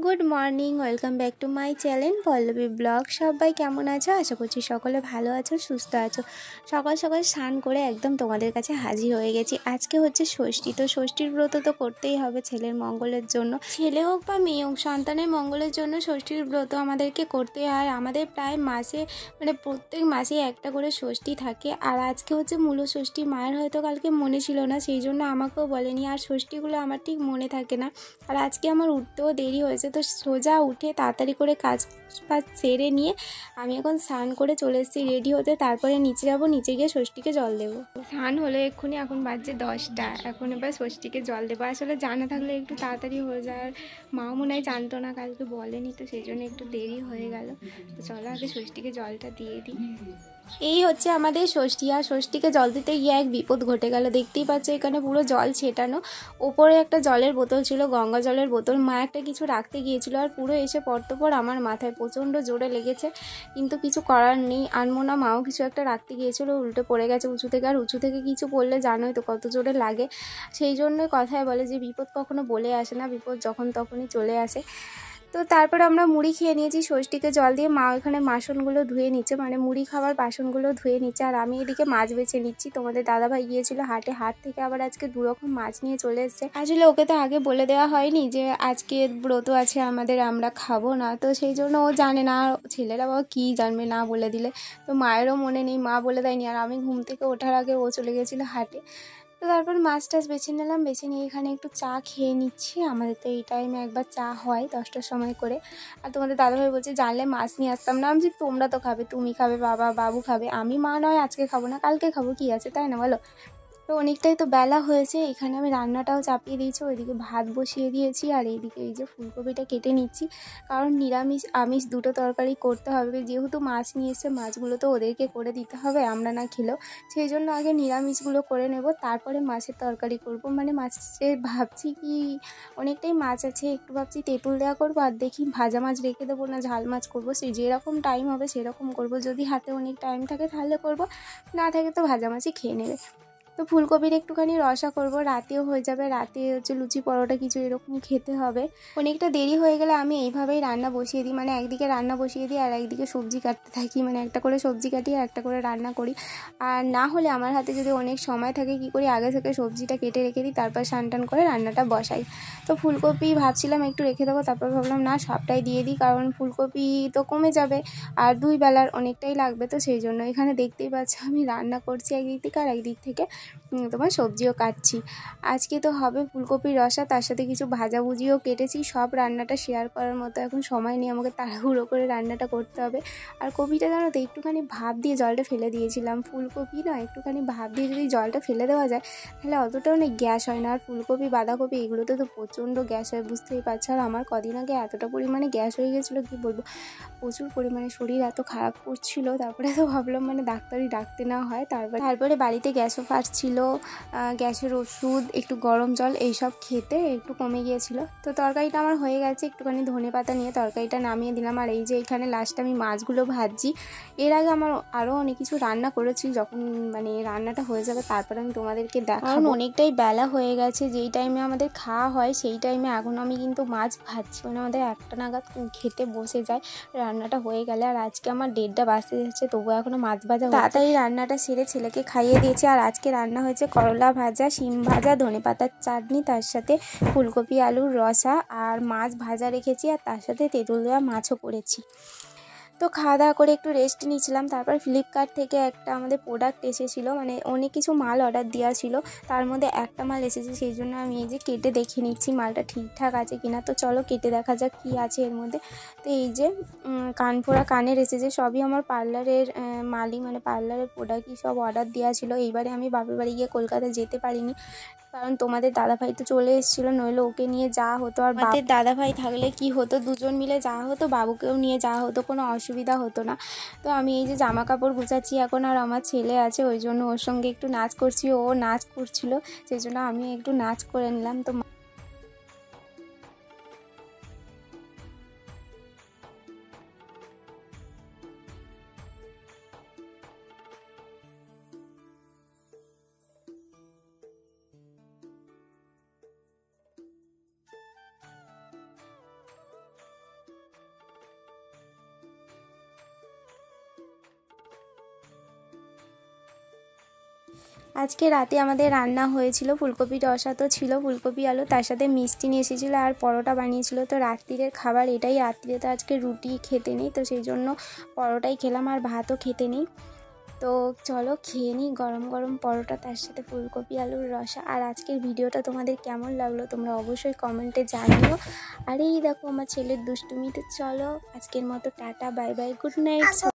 Good morning, welcome back to my channel Pallavi blog. সবাই কেমন আছো? আশা করছি সকলে ভালো আছো, সুস্থ আছো। সকাল সকাল স্নান করে একদম তোমাদের কাছে হাজির হয়ে গেছি। আজকে হচ্ছে ষষ্ঠী, তো ষষ্ঠীর ব্রত তো করতেই হবে ছেলের মঙ্গলের জন্য। ছেলে হোক বা মেয়ে হোক, সন্তানের মঙ্গলের জন্য ষষ্ঠীর ব্রত আমাদেরকে করতে হয়। আমাদের প্রায় মাসে প্রত্যেক মাসে একটা করে ষষ্ঠী থাকে। আর আজকে হচ্ছে মূল ষষ্ঠী। মায়ের হয়তো কালকে মনে ছিল না, সেই জন্য আমাকেও বলেনি। আর ষষ্ঠীগুলো আমার ঠিক মনে থাকে না। আর আজকে আমার উঠতেও দেরি হয়েছে, তো সোজা উঠে তাড়াতাড়ি করে কাজ সেরে নিয়ে আমি এখন স্নান করে চলে এসেছি রেডি হতে। তারপরে নিচে যাব, নিচে গিয়ে ষষ্ঠীকে জল দেবো। স্নান হলো এক্ষুনি, এখন বাজছে 10টা। এখন এবার ষষ্ঠীকে জল দেবো। আসলে জানা থাকলে একটু তাড়াতাড়ি হয়ে যায়। আর মাও মনে হয় জানতো না, কালকে বলেনি, তো সেই জন্য একটু দেরি হয়ে গেল। তো চলো আগে ষষ্ঠীকে জলটা দিয়ে দিই। এই হচ্ছে আমাদের ষষ্ঠী। আর ষষ্ঠীকে জল দিতে গিয়ে এক বিপদ ঘটে গেল। দেখতেই পাচ্ছ এখানে পুরো জল ছেটানো। ওপরে একটা জলের বোতল ছিল, গঙ্গা জলের বোতল। মা একটা কিছু রাখতে গিয়েছিল, আর পুরো এসে পড়তে পর আমার মাথায় প্রচণ্ড জোরে লেগেছে। কিন্তু কিছু করার নেই, আনমো না। মাও কিছু একটা রাখতে গিয়েছিল, উল্টে পড়ে গেছে উঁচু থেকে। আর উঁচু থেকে কিছু পড়লে জানোই তো কত জোরে লাগে। সেই জন্যই কথায় বলে যে বিপদ কখনো বলে আসে না, বিপদ যখন তখনই চলে আসে। তো তারপরে আমরা মুড়ি খেয়ে নিয়েছি ষষ্ঠীকে জল দিয়ে। মা ওখানে বাসনগুলো ধুয়ে নিচ্ছে, মানে মুড়ি খাবার বাসনগুলো ধুয়ে নিচ্ছে। আর আমি এদিকে মাছ বেছে নিচ্ছি। তোমাদের দাদাভাই গিয়েছিল হাটে, হাট থেকে আবার আজকে 2 রকম মাছ নিয়ে চলে এসেছে। আসলে ওকে তো আগে বলে দেওয়া হয়নি যে আজকে ব্রত আছে আমাদের, আমরা খাবো না। তো সেই জন্য ও জানে না, ছেলেরা বাবা কী জানবে না বলে দিলে। তো মায়েরও মনে নেই, মা বলে দেয়নি। আর আমি ঘুম থেকে ওঠার আগে ও চলে গেছিলো হাটে। তো তারপর মাছ টাছ বেছে নিলাম, বেছে নিয়ে এখানে একটু চা খেয়ে নিচ্ছি। আমাদের তো এই টাইমে একবার চা হয় 10টার সময় করে। আর তোমাদের দাদাভাই বলছে জানলে মাছ নিয়ে আসতাম না। আমি বলছি তোমরা তো খাবে, তুমি খাবে, বাবু খাবে, আমি মা নয় আজকে খাবো না, কালকে খাবো, কি আছে, তাই না বলো? তো অনেকটাই তো বেলা হয়েছে। এখানে আমি রান্নাটাও চাপিয়ে দিয়েছি, ওইদিকে ভাত বসিয়ে দিয়েছি। আর এইদিকে এই যে ফুলকপিটা কেটে নিচ্ছি, কারণ নিরামিষ আমিষ দুটো তরকারি করতে হবে। যেহেতু মাছ নিয়ে এসে মাছগুলো তো ওদেরকে করে দিতে হবে, আমরা না খেলেও। সেই জন্য আগে নিরামিষগুলো করে নেব, তারপরে মাছের তরকারি করব। মানে মাছের ভাবছি কি, অনেকটাই মাছ আছে, একটু ভাবছি তেঁতুল দেওয়া করবো। আর দেখি ভাজা মাছ রেখে দেবো না ঝাল মাছ করবো, সেই যেরকম টাইম হবে সেরকম করব। যদি হাতে অনেক টাইম থাকে তাহলে করব, না থাকে তো ভাজা মাছই খেয়ে নেবে। তো ফুলকপির একটুখানি রসা করব, রাতেও হয়ে যাবে। রাতে হচ্ছে লুচি পরোটা কিছু এরকম খেতে হবে। অনেকটা দেরি হয়ে গেলে আমি এইভাবেই রান্না বসিয়ে দিই, মানে একদিকে রান্না বসিয়ে দিই আর একদিকে সবজি কাটতে থাকি। মানে একটা করে সবজি কাটি আর একটা করে রান্না করি। আর না হলে আমার হাতে যদি অনেক সময় থাকে কি করি, আগে থেকে সবজিটা কেটে রেখে দিই, তারপর টান করে রান্নাটা বসাই। তো ফুলকপি ভাবছিলাম একটু রেখে দেবো, তারপর ভাবলাম না সবটাই দিয়ে দিই, কারণ ফুলকপি তো কমে যাবে আর 2 বেলার অনেকটাই লাগবে। তো সেই জন্য এখানে দেখতেই পাচ্ছ আমি রান্না করছি একদিক থেকে, আর একদিক থেকে তোমার সবজিও কাটছি। আজকে তো হবে ফুলকপির রসা, তার সাথে কিছু ভাজাভুজিও কেটেছি। সব রান্নাটা শেয়ার করার মতো এখন সময় নিয়ে আমাকে তাড়াহুড়ো করে রান্নাটা করতে হবে। আর কপিটা জানো তো একটুখানি ভাপ দিয়ে জলটা ফেলে দিয়েছিলাম। ফুলকপি না একটুখানি ভাপ দিয়ে যদি জলটা ফেলে দেওয়া যায় তাহলে অতটাও না গ্যাস হয় না। আর ফুলকপি বাঁধাকপি এগুলোতে তো প্রচণ্ড গ্যাস হয়, বুঝতেই পারছো। আর আমার কদিন আগে এতটা পরিমাণে গ্যাস হয়ে গেছিলো কি বলবো, প্রচুর পরিমাণে শরীর এত খারাপ করছিল। তারপরে তো ভাবলাম মানে ডাক্তারি ডাকতে না হয়। তারপরে বাড়িতে গ্যাসও ফাটছিল, গ্যাসের ওষুধ, একটু গরম জল এইসব খেতে একটু কমে গিয়েছিল। তো তরকারিটা আমার হয়ে গেছে, একটুখানি ধনেপাতা নিয়ে তরকারিটা নামিয়ে দিলাম। আর এই যে এখানে লাস্টে আমি মাছগুলো ভাজছি। এর আগে আমার আরও অনেক কিছু রান্না করেছি, যখন মানে রান্নাটা হয়ে যাবে তারপরে আমি তোমাদেরকে দেখাবো। অনেকটাই বেলা হয়ে গেছে, যেই টাইমে আমাদের খাওয়া হয় সেই টাইমে এখন আমি কিন্তু মাছ ভাজছি, মানে আমাদের 1টা নাগাদ খেতে বসে যায় রান্নাটা হয়ে গেলে। আর আজকে আমার 1:30 বাজতে যাচ্ছে, তবুও এখনও মাছ ভাজা তাড়াতাড়ি রান্নাটা সেরে ছেলেকে খাইয়ে দিয়েছি। আর আজকে রান্না হয়েছে করলা ভাজা, শিম ভাজা, ধনেপাতার চাটনি, তার সাথে ফুলকপি আলুর রসা, আর মাছ ভাজা রেখেছি, আর তার সাথে তেঁতুল দেওয়া মাছও করেছি। তো খাওয়া দাওয়া করে একটু রেস্ট নিয়েছিলাম। তারপর ফ্লিপকার্ট থেকে একটা আমাদের প্রোডাক্ট এসেছিলো, মানে অনেক কিছু মাল অর্ডার দেওয়া ছিল, তার মধ্যে একটা মাল এসেছে। সেই জন্য আমি এই যে কেটে দেখে নিচ্ছি মালটা ঠিকঠাক আছে কিনা। তো চলো কেটে দেখা যাক কী আছে এর মধ্যে। তো এই যে কানফোড়া কানের এসেছে, সবই আমার পার্লারের মালই, মানে পার্লারের প্রোডাক্টই সব অর্ডার দেওয়া ছিল। এইবারে আমি বাপের বাড়ি গিয়ে কলকাতা যেতে পারিনি, কারণ তোমাদের দাদাভাই তো চলে এসেছিলো, নইলে ওকে নিয়ে যাওয়া হতো। আর আমাদের দাদাভাই থাকলে কি হতো, দুজন মিলে যাওয়া হতো, বাবুকেও নিয়ে যাওয়া হতো, কোনো অসুবিধা হতো না। তো আমি এই যে জামা কাপড় গুছাচ্ছি এখন, আর আমার ছেলে আছে ওই জন্য ওর সঙ্গে একটু নাচ করছি, ও নাচ করছিল, সেই জন্য আমি একটু নাচ করে নিলাম। তো আজকে রাতে আমাদের রান্না হয়েছিল ফুলকপি রসা তো ছিল, ফুলকপি আলু, তার সাথে মিষ্টি নিয়ে এসেছিলো আর পরোটা বানিয়েছিল। তো রাত্রিরের খাবার এটাই, রাত্রিরে তো আজকে রুটি খেতে নেই, তো সেই জন্য পরোটাই খেলাম আর ভাতও খেতে নেই। তো চলো খেয়ে নিই গরম গরম পরোটা, তার সাথে ফুলকপি আলুর রসা। আর আজকের ভিডিওটা তোমাদের কেমন লাগলো তোমরা অবশ্যই কমেন্টে জানিও। আর এই দেখো আমার ছেলের দুষ্টুমি। তো চলো আজকের মতো tata, bye bye, good night.